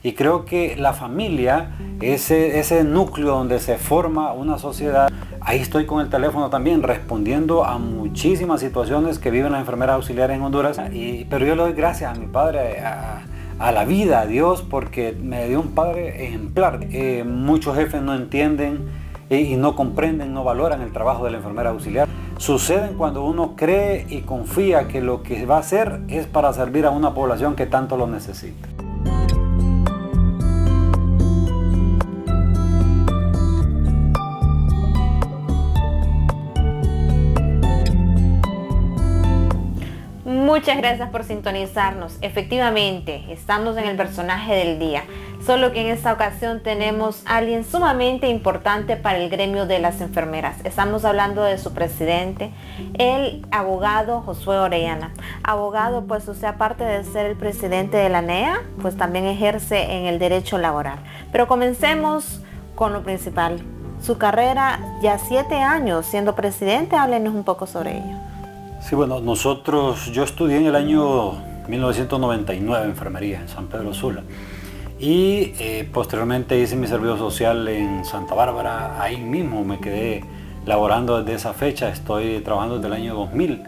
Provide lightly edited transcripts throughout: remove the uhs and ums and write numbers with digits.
Y creo que la familia, ese núcleo donde se forma una sociedad, ahí estoy con el teléfono también respondiendo a muchísimas situaciones que viven las enfermeras auxiliares en Honduras. Pero yo le doy gracias a mi padre, a la vida, a Dios, porque me dio un padre ejemplar. Muchos jefes no entienden y no comprenden, no valoran el trabajo de la enfermera auxiliar. Suceden cuando uno cree y confía que lo que va a hacer es para servir a una población que tanto lo necesita. Muchas gracias por sintonizarnos. Efectivamente, estamos en el personaje del día, solo que en esta ocasión tenemos a alguien sumamente importante para el gremio de las enfermeras. Estamos hablando de su presidente, el abogado Josué Orellana. Abogado, pues usted, aparte de ser el presidente de la ANEA, pues también ejerce en el derecho laboral. Pero comencemos con lo principal. Su carrera, ya 7 años siendo presidente, háblenos un poco sobre ello. Sí, bueno, yo estudié en el año 1999 enfermería en San Pedro Sula y posteriormente hice mi servicio social en Santa Bárbara. Ahí mismo me quedé laborando desde esa fecha. Estoy trabajando desde el año 2000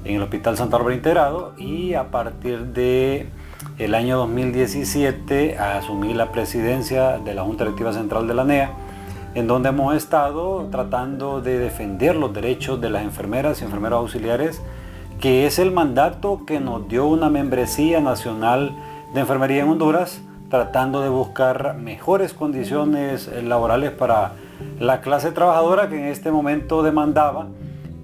en el Hospital Santa Bárbara Integrado y a partir de el año 2017 asumí la presidencia de la Junta Directiva Central de la ANEA, en donde hemos estado tratando de defender los derechos de las enfermeras y enfermeros auxiliares, que es el mandato que nos dio una membresía nacional de enfermería en Honduras, tratando de buscar mejores condiciones laborales para la clase trabajadora que en este momento demandaba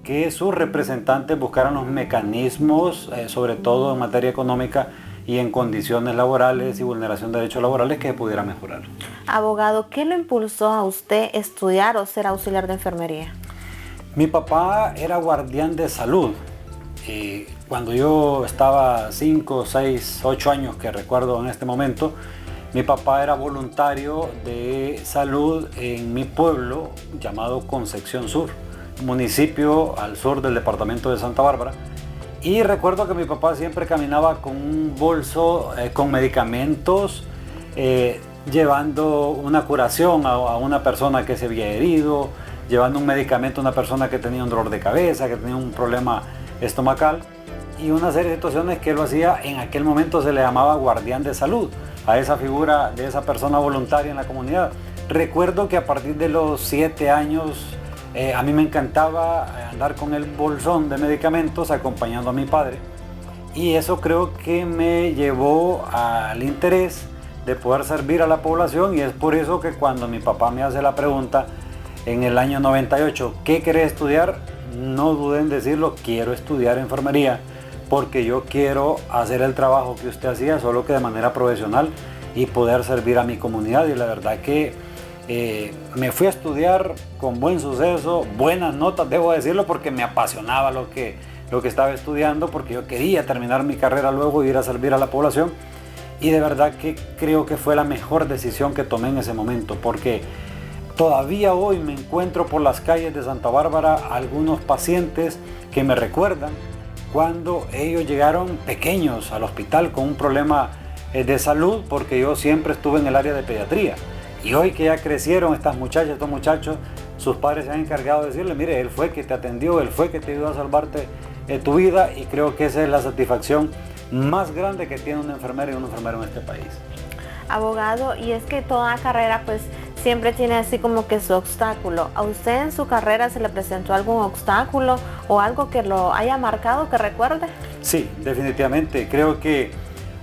que sus representantes buscaran los mecanismos, sobre todo en materia económica, y en condiciones laborales y vulneración de derechos laborales que se pudiera mejorar. Abogado, ¿qué lo impulsó a usted estudiar o ser auxiliar de enfermería? Mi papá era guardián de salud. Cuando yo estaba 5, 6, 8 años, que recuerdo en este momento, mi papá era voluntario de salud en mi pueblo llamado Concepción Sur, municipio al sur del departamento de Santa Bárbara. Y recuerdo que mi papá siempre caminaba con un bolso con medicamentos, llevando una curación a una persona que se había herido, llevando un medicamento a una persona que tenía un dolor de cabeza, que tenía un problema estomacal, y una serie de situaciones que él lo hacía. En aquel momento se le llamaba guardián de salud a esa figura de esa persona voluntaria en la comunidad. Recuerdo que a partir de los 7 años a mí me encantaba andar con el bolsón de medicamentos acompañando a mi padre, y eso creo que me llevó al interés de poder servir a la población, y es por eso que cuando mi papá me hace la pregunta en el año 98, ¿qué querés estudiar?, no dudé en decirlo, quiero estudiar enfermería porque yo quiero hacer el trabajo que usted hacía, solo que de manera profesional, y poder servir a mi comunidad. Y la verdad que me fui a estudiar con buen suceso, buenas notas, debo decirlo, porque me apasionaba lo que estaba estudiando, porque yo quería terminar mi carrera luego y ir a servir a la población. Y de verdad que creo que fue la mejor decisión que tomé en ese momento, porque todavía hoy me encuentro por las calles de Santa Bárbara algunos pacientes que me recuerdan cuando ellos llegaron pequeños al hospital con un problema de salud, porque yo siempre estuve en el área de pediatría. Y hoy que ya crecieron estas muchachas, estos muchachos, sus padres se han encargado de decirle, mire, él fue que te atendió, él fue que te ayudó a salvarte tu vida, y creo que esa es la satisfacción más grande que tiene una enfermera y un enfermero en este país. Abogado, y es que toda carrera pues siempre tiene así como que su obstáculo. ¿A usted en su carrera se le presentó algún obstáculo o algo que lo haya marcado, que recuerde? Sí, definitivamente. Creo que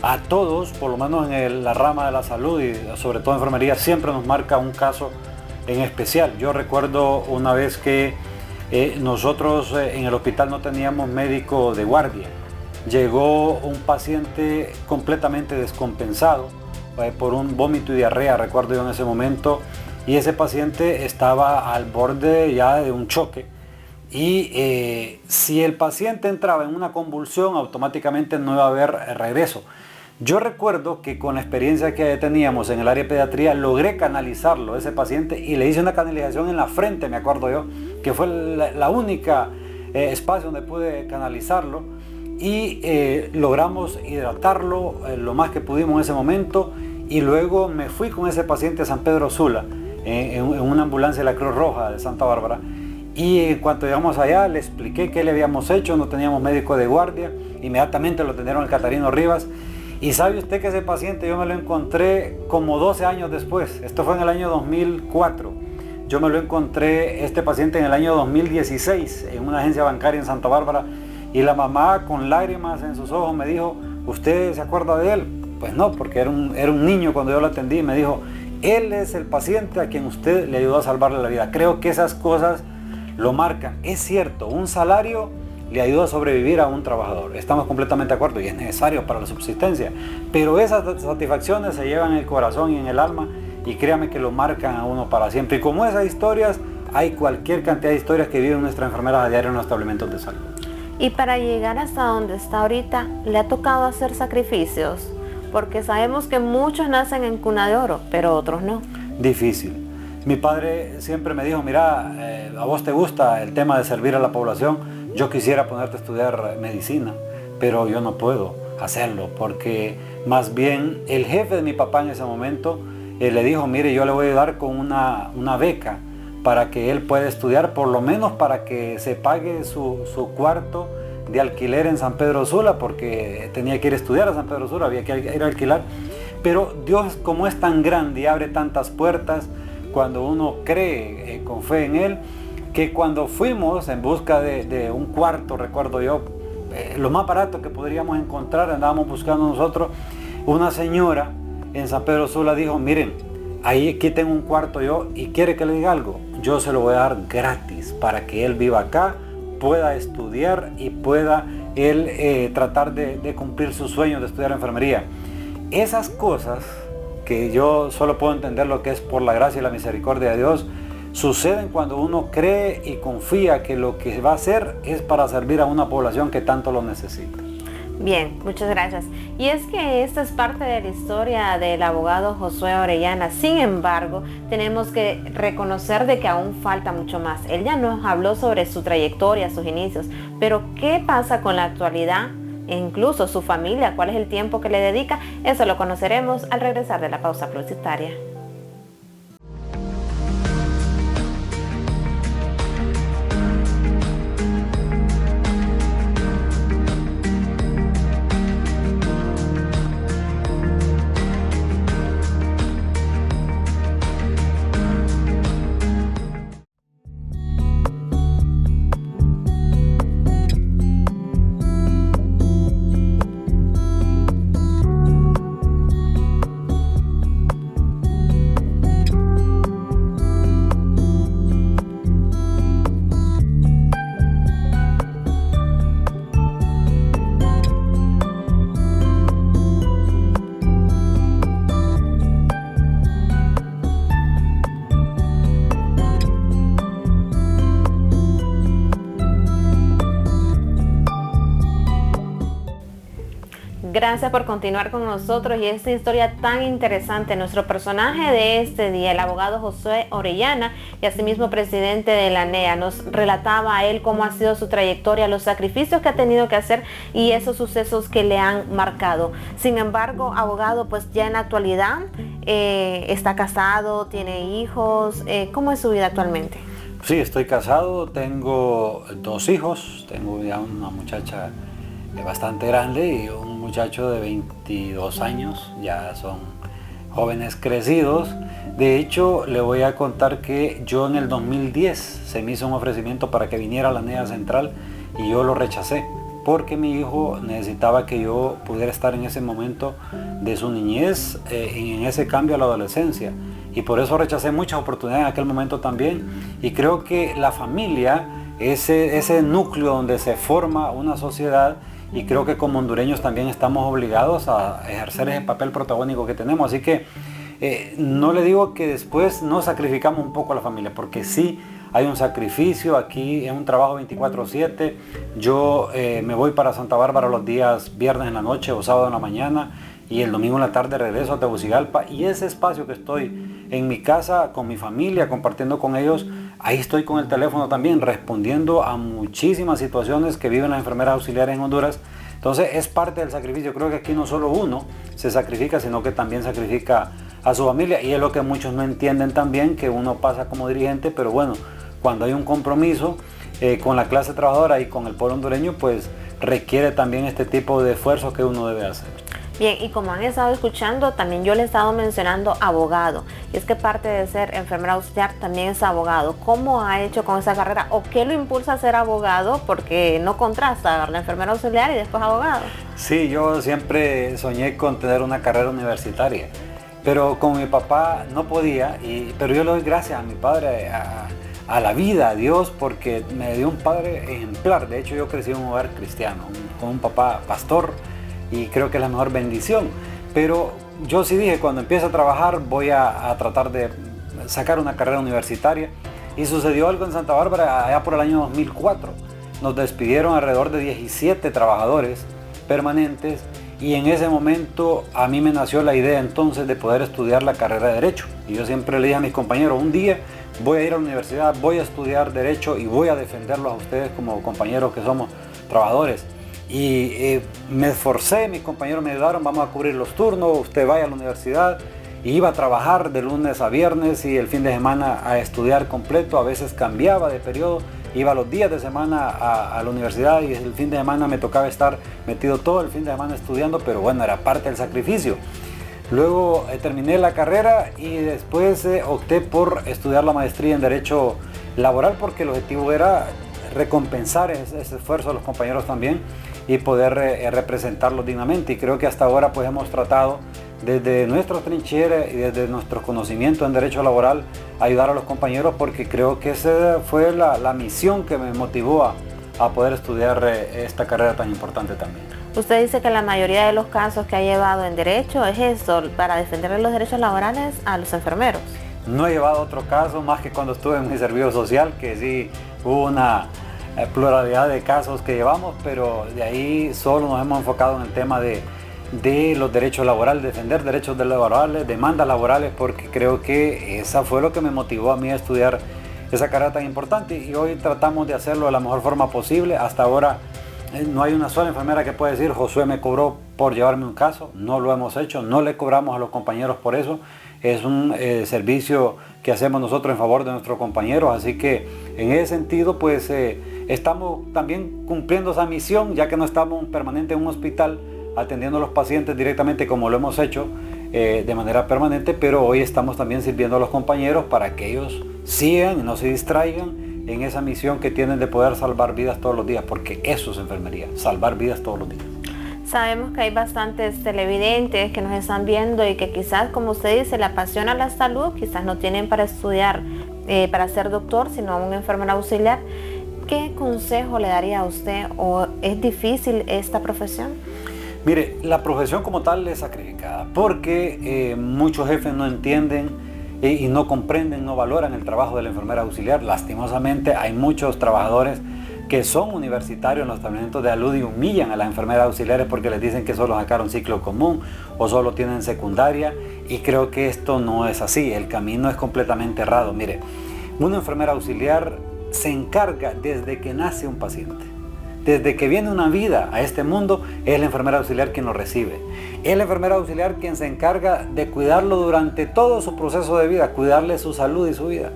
a todos, por lo menos en la rama de la salud y sobre todo enfermería, siempre nos marca un caso en especial. Yo recuerdo una vez que nosotros en el hospital no teníamos médico de guardia. Llegó un paciente completamente descompensado por un vómito y diarrea, recuerdo yo en ese momento, y ese paciente estaba al borde ya de un choque. Y si el paciente entraba en una convulsión, automáticamente no iba a haber regreso. Yo recuerdo que con la experiencia que teníamos en el área de pediatría, logré canalizarlo, ese paciente, y le hice una canalización en la frente, me acuerdo yo, que fue la única espacio donde pude canalizarlo, y logramos hidratarlo lo más que pudimos en ese momento, y luego me fui con ese paciente a San Pedro Sula, en una ambulancia de la Cruz Roja de Santa Bárbara, y en cuanto llegamos allá le expliqué qué le habíamos hecho, no teníamos médico de guardia, inmediatamente lo atendieron el Catarino Rivas, y sabe usted que ese paciente yo me lo encontré como 12 años después, esto fue en el año 2004, yo me lo encontré este paciente en el año 2016 en una agencia bancaria en Santa Bárbara, y la mamá con lágrimas en sus ojos me dijo, ¿usted se acuerda de él? Pues no, porque era un niño cuando yo lo atendí, y me dijo, él es el paciente a quien usted le ayudó a salvarle la vida. Creo que esas cosas lo marcan. Es cierto, un salario le ayuda a sobrevivir a un trabajador. Estamos completamente de acuerdo y es necesario para la subsistencia. Pero esas satisfacciones se llevan en el corazón y en el alma y créame que lo marcan a uno para siempre. Y como esas historias, hay cualquier cantidad de historias que viven nuestras enfermeras a diario en los establecimientos de salud. Y para llegar hasta donde está ahorita, ¿le ha tocado hacer sacrificios? Porque sabemos que muchos nacen en cuna de oro, pero otros no. Difícil. Mi padre siempre me dijo, mira, a vos te gusta el tema de servir a la población, yo quisiera ponerte a estudiar medicina, pero yo no puedo hacerlo, porque más bien el jefe de mi papá en ese momento le dijo, mire, yo le voy a ayudar con una beca para que él pueda estudiar, por lo menos para que se pague su cuarto de alquiler en San Pedro Sula, porque tenía que ir a estudiar a San Pedro Sula, había que ir a alquilar. Pero Dios, como es tan grande y abre tantas puertas, cuando uno cree con fe en Él, que cuando fuimos en busca de un cuarto, recuerdo yo, lo más barato que podríamos encontrar, andábamos buscando nosotros, una señora en San Pedro Sula dijo, miren, aquí tengo un cuarto yo y quiere que le diga algo, yo se lo voy a dar gratis para que él viva acá, pueda estudiar y pueda él tratar de cumplir su sueño de estudiar enfermería. Esas cosas que yo solo puedo entender lo que es por la gracia y la misericordia de Dios, suceden cuando uno cree y confía que lo que va a hacer es para servir a una población que tanto lo necesita. Bien, muchas gracias. Y es que esta es parte de la historia del abogado Josué Orellana. Sin embargo, tenemos que reconocer de que aún falta mucho más. Él ya nos habló sobre su trayectoria, sus inicios, pero ¿qué pasa con la actualidad? E incluso su familia, ¿cuál es el tiempo que le dedica? Eso lo conoceremos al regresar de la pausa publicitaria. Gracias por continuar con nosotros y esta historia tan interesante. Nuestro personaje de este día, el abogado Josué Orellana y asimismo presidente de la NEA, nos relataba a él cómo ha sido su trayectoria, los sacrificios que ha tenido que hacer y esos sucesos que le han marcado. Sin embargo, abogado, pues ya en la actualidad está casado, tiene hijos. ¿Cómo es su vida actualmente? Sí, estoy casado, tengo 2 hijos, tengo ya una muchacha bastante grande y un muchacho de 22 años, ya son jóvenes crecidos. De hecho, le voy a contar que yo en el 2010 se me hizo un ofrecimiento para que viniera a la NEA Central y yo lo rechacé porque mi hijo necesitaba que yo pudiera estar en ese momento de su niñez, en ese cambio a la adolescencia, y por eso rechacé muchas oportunidades en aquel momento también. Y creo que la familia, ese núcleo donde se forma una sociedad, y creo que como hondureños también estamos obligados a ejercer ese papel protagónico que tenemos. Así que no le digo que después no sacrificamos un poco a la familia, porque sí hay un sacrificio, aquí es un trabajo 24/7. Yo me voy para Santa Bárbara los días viernes en la noche o sábado en la mañana y el domingo en la tarde regreso a Tegucigalpa, y ese espacio que estoy en mi casa con mi familia, compartiendo con ellos, ahí estoy con el teléfono también respondiendo a muchísimas situaciones que viven las enfermeras auxiliares en Honduras, Entonces es parte del sacrificio. Creo que aquí no solo uno se sacrifica, sino que también sacrifica a su familia, y es lo que muchos no entienden también, que uno pasa como dirigente, pero bueno, cuando hay un compromiso con la clase trabajadora y con el pueblo hondureño, pues requiere también este tipo de esfuerzos que uno debe hacer. Bien, y como han estado escuchando, también yo le he estado mencionando abogado, y es que parte de ser enfermera auxiliar también es abogado. ¿Cómo ha hecho con esa carrera o qué lo impulsa a ser abogado? Porque no contrasta la enfermera auxiliar y después abogado. Sí, yo siempre soñé con tener una carrera universitaria, pero con mi papá no podía, pero yo le doy gracias a mi padre, a la vida, a Dios, porque me dio un padre ejemplar. De hecho, yo crecí en un hogar cristiano, con un papá pastor, y creo que es la mejor bendición. Pero yo sí dije, cuando empiece a trabajar voy a tratar de sacar una carrera universitaria, y sucedió algo en Santa Bárbara allá por el año 2004. Nos despidieron alrededor de 17 trabajadores permanentes, y en ese momento a mí me nació la idea entonces de poder estudiar la carrera de Derecho. Y yo siempre le dije a mis compañeros, un día voy a ir a la universidad, voy a estudiar Derecho y voy a defenderlos a ustedes como compañeros que somos trabajadores. Y me esforcé, mis compañeros me ayudaron, vamos a cubrir los turnos, usted vaya a la universidad. Y iba a trabajar de lunes a viernes y el fin de semana a estudiar completo. A veces cambiaba de periodo, iba los días de semana a la universidad, y el fin de semana me tocaba estar metido todo el fin de semana estudiando, pero bueno, era parte del sacrificio. Luego terminé la carrera y después opté por estudiar la maestría en Derecho Laboral, porque el objetivo era recompensar ese esfuerzo a los compañeros también y poder representarlos dignamente. Y creo que hasta ahora pues hemos tratado desde nuestras trincheras y desde nuestros conocimientos en derecho laboral ayudar a los compañeros, porque creo que esa fue la misión que me motivó a poder estudiar esta carrera tan importante también. Usted dice que la mayoría de los casos que ha llevado en derecho es eso, para defender los derechos laborales a los enfermeros. No he llevado otro caso más que cuando estuve en mi servicio social, que sí hubo una pluralidad de casos que llevamos, pero de ahí solo nos hemos enfocado en el tema de los derechos laborales, defender derechos laborales, demandas laborales, porque creo que esa fue lo que me motivó a mí a estudiar esa carrera tan importante, y hoy tratamos de hacerlo de la mejor forma posible. Hasta ahora no hay una sola enfermera que pueda decir Josué me cobró por llevarme un caso. No lo hemos hecho, no le cobramos a los compañeros por eso. Es un servicio que hacemos nosotros en favor de nuestros compañeros, así que en ese sentido pues estamos también cumpliendo esa misión, ya que no estamos permanente en un hospital atendiendo a los pacientes directamente como lo hemos hecho de manera permanente, pero hoy estamos también sirviendo a los compañeros para que ellos sigan y no se distraigan en esa misión que tienen de poder salvar vidas todos los días, porque eso es enfermería, salvar vidas todos los días. Sabemos que hay bastantes televidentes que nos están viendo y que quizás, como usted dice, le apasiona la salud, quizás no tienen para estudiar, para ser doctor, sino un enfermero auxiliar. ¿Qué consejo le daría a usted, o es difícil esta profesión? Mire, la profesión como tal es sacrificada, porque muchos jefes no entienden y no comprenden, no valoran el trabajo de la enfermera auxiliar. Lastimosamente hay muchos trabajadores que son universitarios en los establecimientos de salud y humillan a las enfermeras auxiliares porque les dicen que solo sacaron ciclo común o solo tienen secundaria, y creo que esto no es así, el camino es completamente errado. Mire, una enfermera auxiliar se encarga desde que nace un paciente. Desde que viene una vida a este mundo, es la enfermera auxiliar quien lo recibe. Es la enfermera auxiliar quien se encarga de cuidarlo durante todo su proceso de vida, cuidarle su salud y su vida.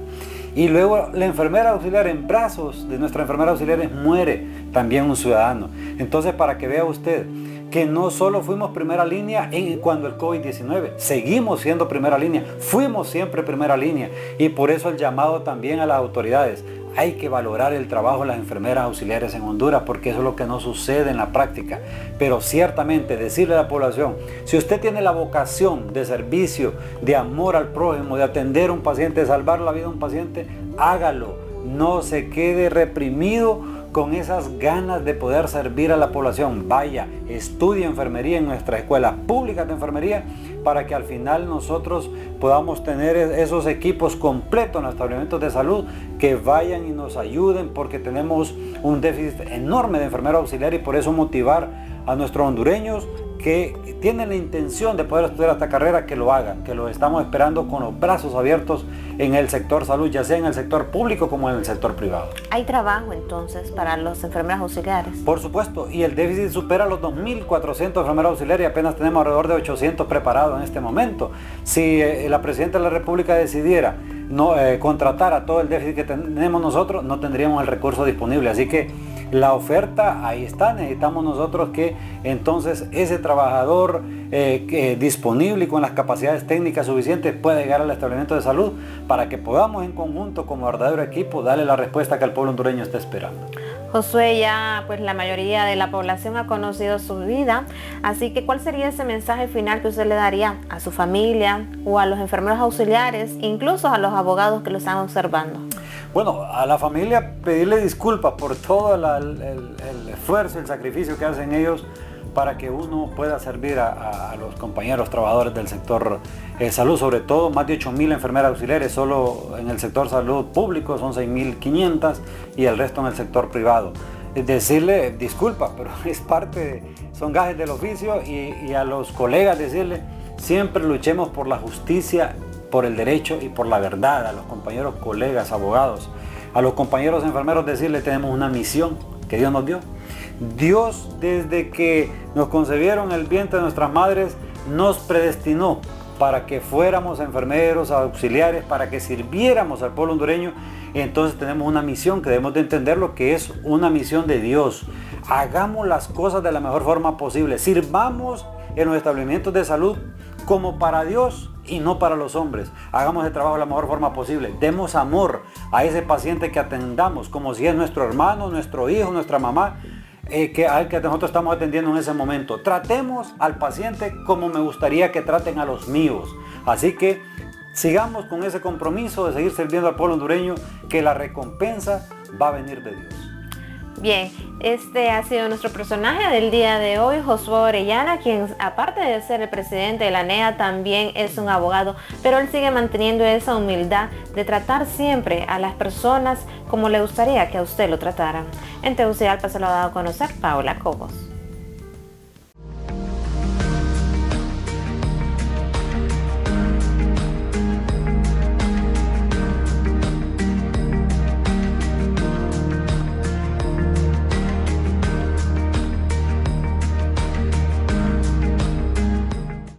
Y luego la enfermera auxiliar, en brazos de nuestra enfermera auxiliar, muere también un ciudadano. Entonces, para que vea usted que no solo fuimos primera línea cuando el COVID-19, seguimos siendo primera línea, fuimos siempre primera línea, y por eso el llamado también a las autoridades. Hay que valorar el trabajo de las enfermeras auxiliares en Honduras, porque eso es lo que no sucede en la práctica. Pero ciertamente decirle a la población, si usted tiene la vocación de servicio, de amor al prójimo, de atender a un paciente, de salvar la vida de un paciente, hágalo. No se quede reprimido con esas ganas de poder servir a la población. Vaya, estudie enfermería en nuestras escuelas públicas de enfermería, para que al final nosotros podamos tener esos equipos completos en los establecimientos de salud que vayan y nos ayuden, porque tenemos un déficit enorme de enfermeros auxiliares, y por eso motivar a nuestros hondureños que tienen la intención de poder estudiar esta carrera, que lo hagan, que lo estamos esperando con los brazos abiertos en el sector salud, ya sea en el sector público como en el sector privado. ¿Hay trabajo entonces para los enfermeras auxiliares? Por supuesto, y el déficit supera los 2.400 enfermeros auxiliares y apenas tenemos alrededor de 800 preparados en este momento. Si la Presidenta de la República decidiera contratar a todo el déficit que tenemos nosotros, no tendríamos el recurso disponible, así que la oferta ahí está. Necesitamos nosotros que entonces ese trabajador disponible y con las capacidades técnicas suficientes pueda llegar al establecimiento de salud para que podamos en conjunto como verdadero equipo darle la respuesta que el pueblo hondureño está esperando. Josué, ya pues la mayoría de la población ha conocido su vida, así que ¿cuál sería ese mensaje final que usted le daría a su familia o a los enfermeros auxiliares, incluso a los abogados que lo están observando? Bueno, a la familia pedirle disculpas por todo el esfuerzo, el sacrificio que hacen ellos para que uno pueda servir a los compañeros trabajadores del sector salud, sobre todo más de 8.000 enfermeras auxiliares, solo en el sector salud público son 6.500 y el resto en el sector privado. Decirle disculpas, pero es parte, son gajes del oficio, y a los colegas decirle, siempre luchemos por la justicia, por el derecho y por la verdad. A los compañeros colegas, abogados, a los compañeros enfermeros decirle, tenemos una misión que Dios nos dio. Dios, desde que nos concebieron en el vientre de nuestras madres, nos predestinó para que fuéramos enfermeros, auxiliares, para que sirviéramos al pueblo hondureño. Y entonces tenemos una misión que debemos de entender lo que es una misión de Dios. Hagamos las cosas de la mejor forma posible. Sirvamos en los establecimientos de salud como para Dios y no para los hombres. Hagamos el trabajo de la mejor forma posible. Demos amor a ese paciente que atendamos como si es nuestro hermano, nuestro hijo, nuestra mamá, al que nosotros estamos atendiendo en ese momento. Tratemos al paciente como me gustaría que traten a los míos. Así que sigamos con ese compromiso de seguir sirviendo al pueblo hondureño, que la recompensa va a venir de Dios. Bien, este ha sido nuestro personaje del día de hoy, Josué Orellana, quien aparte de ser el presidente de la NEA también es un abogado, pero él sigue manteniendo esa humildad de tratar siempre a las personas como le gustaría que a usted lo trataran. En Tegucigalpa se lo ha dado a conocer Paola Cobos.